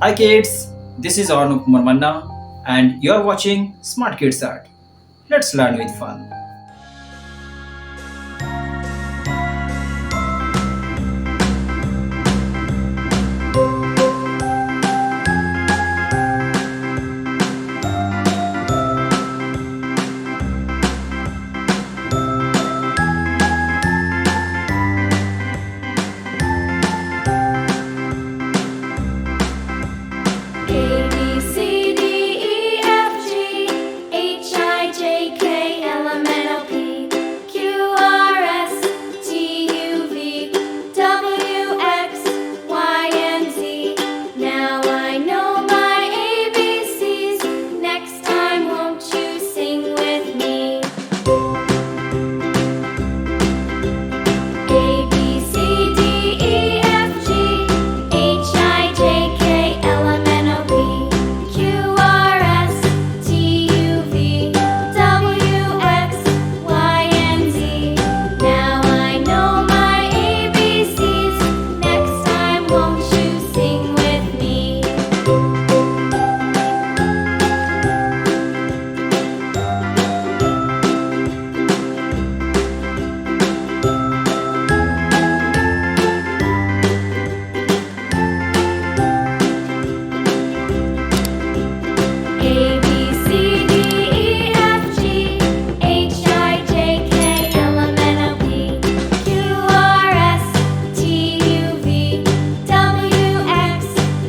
Hi kids, this is Arnab Kumar Manna and you are watching Smart Kids Art. Let's learn with fun. A B C D E F G H I J K L M N O P Q R S T U V W X Y and Z. Now I know my ABCs. Next time, won't you sing with me? A B C D E F G H I J K L M N O P Q R S T U V W X Y and Z. Now I know my ABCs. Next time, won't you sing with me? A B C D E F G H I J K L M N O P Q R S T U V W X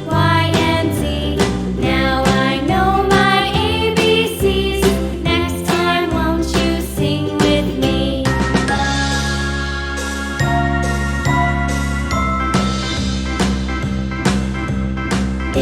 Y and Z. Now I know my ABCs. Next time, won't you sing with me? A